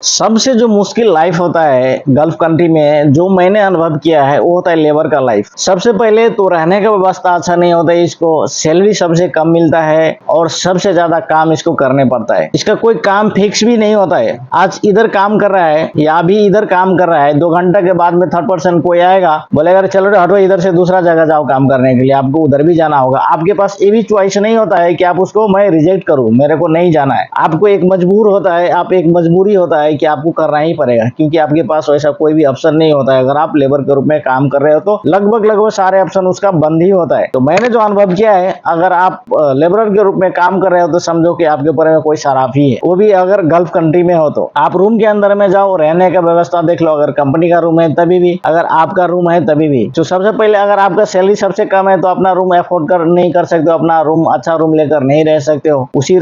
सबसे जो मुश्किल लाइफ होता है गल्फ कंट्री में, जो मैंने अनुभव किया है वो होता है लेबर का लाइफ। सबसे पहले तो रहने का व्यवस्था अच्छा नहीं होता है, इसको सैलरी सबसे कम मिलता है और सबसे ज्यादा काम इसको करने पड़ता है। इसका कोई काम फिक्स भी नहीं होता है। आज इधर काम कर रहा है या अभी इधर काम कर रहा है, 2 घंटा के बाद में थर्ड पर्सन कोई आएगा, बोलेगा चलो रे हटो इधर से दूसरा जगह जाओ काम करने के लिए, आपको उधर भी जाना होगा। आपके पास ये भी चॉइस नहीं होता है कि आप उसको मैं रिजेक्ट करूं, मेरे को नहीं जाना है। आपको एक मजबूर होता है, आप एक मजबूरी होता है कि आपको करना ही पड़ेगा, क्योंकि आपके पास वैसा कोई भी ऑप्शन नहीं होता है। अगर आप लेबर के रूप में काम कर रहे हो तो लगभग सारे ऑप्शन उसका बंद ही होता है। तो मैंने जो अनुभव किया है, अगर आप लेबर के रूप में काम कर रहे हो तो समझो कि आपके ऊपर में कोई शराब ही है, वो भी अगर गल्फ कंट्री में हो तो। आप रूम के अंदर में जाओ, रहने का व्यवस्था देख लो, अगर कंपनी का रूम है तभी भी, अगर आपका रूम है तभी भी। तो सबसे पहले अगर आपका सैलरी सबसे कम है तो अपना रूम अफोर्ड कर नहीं कर सकते हो, अपना रूम अच्छा रूम लेकर नहीं रह सकते हो। उसी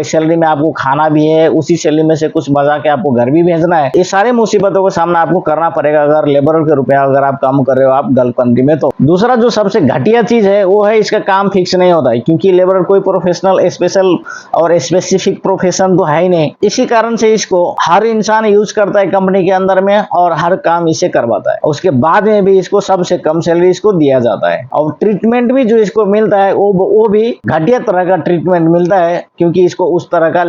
सैलरी में आपको खाना भी है, उसी सैलरी में से कुछ बचा के आपको घर भी भेजना है। ये सारे मुसीबतों का सामना आपको करना पड़ेगा अगर लेबर के रूप में अगर आप काम कर रहे हो आप गल्फ कंट्री में। तो दूसरा जो सबसे घटिया चीज है वो है इसका काम फिक्स नहीं होता है, क्योंकि लेबर कोई प्रोफेशनल स्पेशल और स्पेसिफिक प्रोफेशन तो है ही नहीं। इसी कारण से इसको हर इंसान यूज करता है कंपनी के अंदर में और हर काम इसे करवाता है। उसके बाद में भी इसको सबसे कम सैलरी इसको दिया जाता है और ट्रीटमेंट भी जो इसको मिलता है वो भी घटिया तरह का ट्रीटमेंट मिलता है, क्योंकि इसको उस तरह का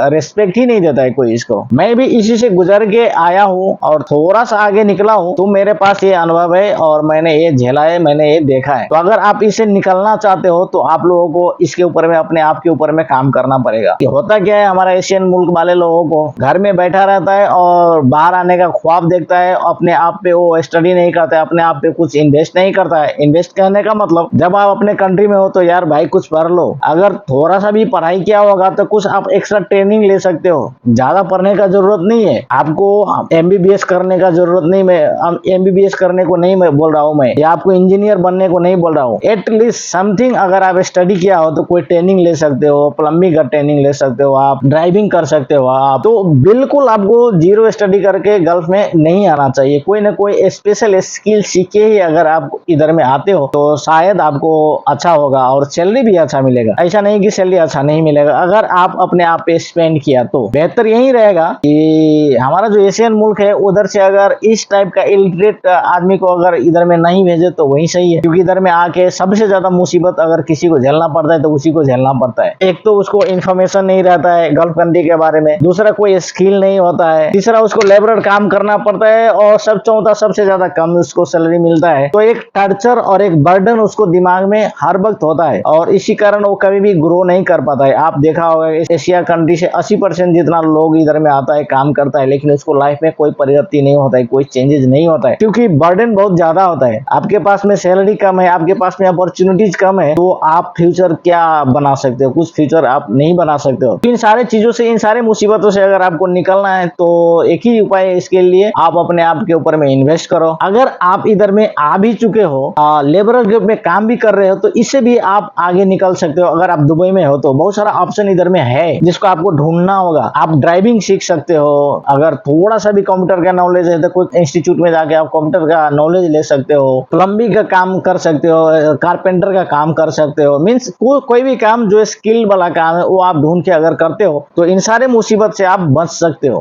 रेस्पेक्ट ही नहीं देता है कोई इसको। मैं भी इसी से गुजर के आया हूँ और थोड़ा सा आगे निकला हूँ, तो मेरे पास ये अनुभव है और मैंने ये झेला है, मैंने ये देखा है। तो अगर आप इसे निकलना चाहते हो तो आप लोगों को इसके ऊपर में अपने आप के ऊपर में काम करना पड़ेगा। कि होता क्या है, हमारा एशियन मुल्क वाले लोगों को घर में बैठा रहता है और बाहर आने का ख्वाब देखता है, अपने आप पे वो स्टडी नहीं करता है, अपने आप पे कुछ इन्वेस्ट नहीं करता है। इन्वेस्ट करने का मतलब, जब आप अपने कंट्री में हो तो यार भाई कुछ पढ़ लो, अगर थोड़ा सा भी पढ़ाई किया होगा तो कुछ आप एक्स्ट्रा ट्रेनिंग ले सकते हो। ज्यादा पढ़ने का जरूरत नहीं है आपको, एमबीबीएस करने का जरूरत नहीं। मैं एमबीबीएस करने को नहीं मैं बोल रहा हूँ, मैं या आपको इंजीनियर बनने को नहीं बोल रहा हूँ। एटलीस्ट समथिंग अगर आप स्टडी किया हो तो कोई ट्रेनिंग ले सकते हो, प्लम्बिंग का ट्रेनिंग ले सकते हो, आप ड्राइविंग कर सकते हो आप। तो बिल्कुल आपको जीरो स्टडी करके गल्फ में नहीं आना चाहिए, कोई ना कोई स्पेशल स्किल सीख के ही अगर आप इधर में आते हो तो शायद आपको अच्छा होगा और सैलरी भी अच्छा मिलेगा। ऐसा नहीं कि सैलरी अच्छा नहीं मिलेगा, अगर आप अपने आप पे स्पेंड किया तो बेहतर यही रहेगा कि हमारा जो एशियन मुल्क है उधर से अगर इस टाइप का इलिटरेट आदमी को अगर इधर में नहीं भेजे तो वही सही है, क्योंकि इधर में आके सबसे ज्यादा मुसीबत अगर किसी को झेलना पड़ता है तो उसी को झेलना पड़ता है। एक तो उसको इन्फॉर्मेशन नहीं रहता है गल्फ कंट्री के बारे में, दूसरा कोई स्किल नहीं होता है, तीसरा उसको लेबर काम करना पड़ता है और चौथा सबसे ज्यादा कम उसको सैलरी मिलता है। तो एक टर्चर और एक बर्डन उसको दिमाग में हर वक्त होता है और इसी कारण वो कभी भी ग्रो नहीं कर पाता है। आप देखा होगा एशिया कंट्री से 80% जितना लोग इधर में आता है काम करता है, लेकिन उसको लाइफ में कोई परिवर्तन नहीं होता है, कोई चेंजेस नहीं होता है, क्योंकि बर्डन बहुत ज्यादा होता है। आपके पास में सैलरी कम है, आपके पास में अपॉर्चुनिटीज कम है, तो आप फ्यूचर क्या बना सकते हो? कुछ फ्यूचर आप नहीं बना सकते हो। इन सारे चीजों से, इन सारे मुसीबतों से अगर आपको निकलना है तो एक ही उपाय है इसके लिए, आप अपने आप के ऊपर में इन्वेस्ट करो। अगर आप इधर में आ भी चुके हो, लेबर में काम भी कर रहे हो, तो इससे भी आप आगे निकल सकते हो। अगर आप दुबई में हो तो बहुत सारा ऑप्शन इधर में है जिसको आपको ढूंढना होगा। आप ड्राइविंग सीख सकते हो, अगर थोड़ा सा भी कंप्यूटर का नॉलेज है तो कोई इंस्टीट्यूट में जाके आप कंप्यूटर का नॉलेज ले सकते हो, प्लम्बिंग का काम कर सकते हो, कारपेंटर का काम कर सकते हो। मीन्स कोई भी काम जो स्किल वाला काम है वो आप ढूंढ के अगर करते हो तो इन सारे मुसीबत से आप बच सकते हो।